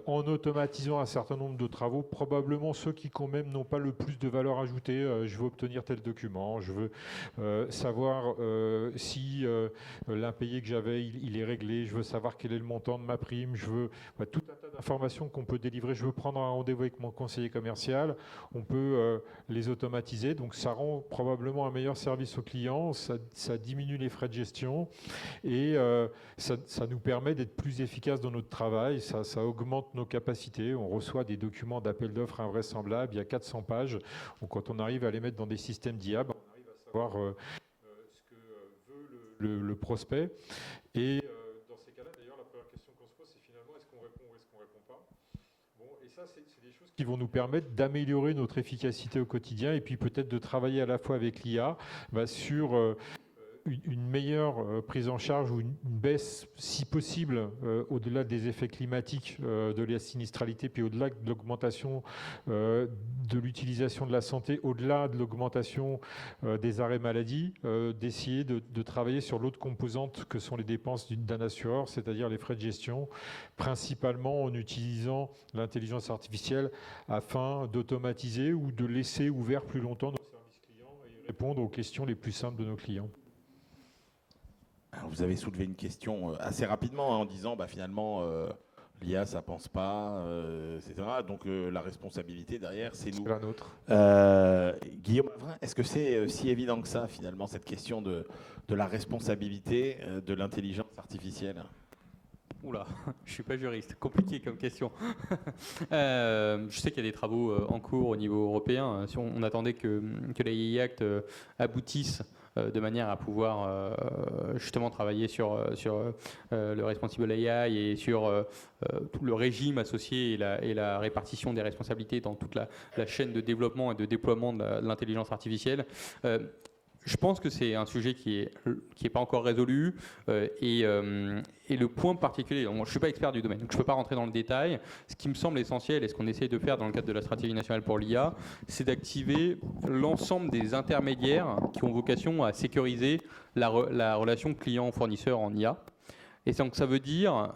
en automatisant un certain nombre de travaux, probablement ceux qui quand même n'ont pas le plus de valeur ajoutée, je veux obtenir tel document, je veux savoir si l'impayé que j'avais, il est réglé, je veux savoir quel est le montant de ma prime, je veux tout un tas d'informations qu'on peut délivrer, je veux prendre un rendez-vous avec mon conseiller commercial, on peut les automatiser, donc ça rend probablement un meilleur service aux clients, ça diminue les frais de gestion et ça nous permet d'être plus efficaces dans notre travail, ça augmente nos capacités. On reçoit des documents d'appel d'offres invraisemblables, il y a 400 pages. Donc, quand on arrive à les mettre dans des systèmes d'IA, on arrive à savoir ce que veut le prospect. Et dans ces cas-là, d'ailleurs, la première question qu'on se pose, c'est finalement est-ce qu'on répond ou est-ce qu'on ne répond pas. Bon, et ça, c'est des choses qui vont nous permettre d'améliorer notre efficacité au quotidien et puis peut-être de travailler à la fois avec l'IA sur une meilleure prise en charge ou une baisse, si possible, au-delà des effets climatiques de la sinistralité, puis au-delà de l'augmentation de l'utilisation de la santé, au-delà de l'augmentation des arrêts maladie, d'essayer de travailler sur l'autre composante que sont les dépenses d'un assureur, c'est-à-dire les frais de gestion, principalement en utilisant l'intelligence artificielle afin d'automatiser ou de laisser ouvert plus longtemps nos services clients et répondre aux questions les plus simples de nos clients.
Alors, vous avez soulevé une question assez rapidement en disant finalement l'IA ça pense pas, etc. Donc la responsabilité derrière c'est nous.
C'est la nôtre.
Guillaume Avrin, est-ce que c'est si évident que ça finalement cette question de la responsabilité de l'intelligence artificielle?
Oula, je suis pas juriste, compliqué comme question. Je sais qu'il y a des travaux en cours au niveau européen. Si on attendait que l'AI Act aboutisse de manière à pouvoir justement travailler sur le responsible AI et sur tout le régime associé et la répartition des responsabilités dans toute la chaîne de développement et de déploiement de l'intelligence artificielle. Je pense que c'est un sujet qui est pas encore résolu et le point particulier, moi, je ne suis pas expert du domaine, donc je ne peux pas rentrer dans le détail. Ce qui me semble essentiel et ce qu'on essaie de faire dans le cadre de la stratégie nationale pour l'IA, c'est d'activer l'ensemble des intermédiaires qui ont vocation à sécuriser la relation client-fournisseur en IA. Et donc ça veut dire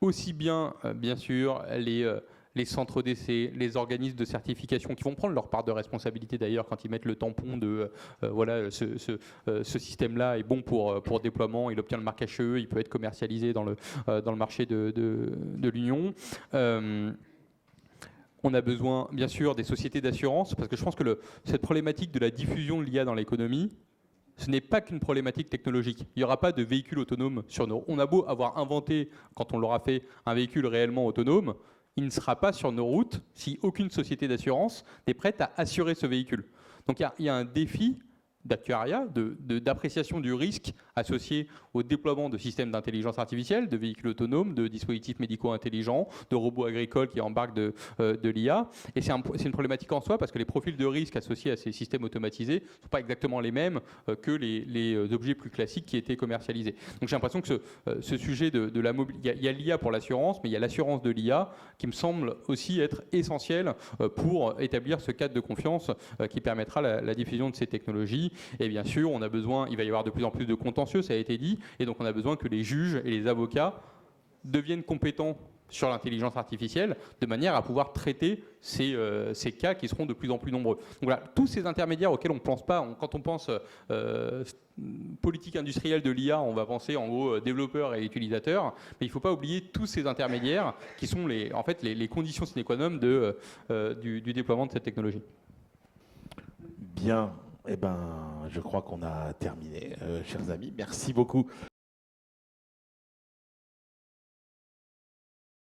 aussi bien sûr, les les centres d'essai, les organismes de certification qui vont prendre leur part de responsabilité d'ailleurs quand ils mettent le tampon de voilà, ce système-là est bon pour déploiement, il obtient le marquage CE, il peut être commercialisé dans le marché de l'Union. On a besoin, bien sûr, des sociétés d'assurance, parce que je pense que cette problématique de la diffusion de l'IA dans l'économie, ce n'est pas qu'une problématique technologique. Il n'y aura pas de véhicule autonome sur nos... On a beau avoir inventé, quand on l'aura fait, un véhicule réellement autonome, il ne sera pas sur nos routes si aucune société d'assurance n'est prête à assurer ce véhicule. Donc il y a un défi d'actuariat, d'appréciation du risque associé au déploiement de systèmes d'intelligence artificielle, de véhicules autonomes, de dispositifs médicaux intelligents, de robots agricoles qui embarquent de l'IA. Et c'est une problématique en soi parce que les profils de risque associés à ces systèmes automatisés ne sont pas exactement les mêmes que les objets plus classiques qui étaient commercialisés. Donc j'ai l'impression que ce sujet de la mobilité, il y a l'IA pour l'assurance, mais il y a l'assurance de l'IA qui me semble aussi être essentiel pour établir ce cadre de confiance qui permettra la diffusion de ces technologies. Et bien sûr, on a besoin, il va y avoir de plus en plus de contentieux, ça a été dit, et donc on a besoin que les juges et les avocats deviennent compétents sur l'intelligence artificielle de manière à pouvoir traiter ces cas qui seront de plus en plus nombreux. Donc voilà, tous ces intermédiaires auxquels on ne pense pas, quand on pense politique industrielle de l'IA, on va penser en gros développeurs et utilisateurs, mais il ne faut pas oublier tous ces intermédiaires qui sont en fait les conditions sine qua non du déploiement de cette technologie.
Bien. Eh ben, je crois qu'on a terminé, chers amis. Merci beaucoup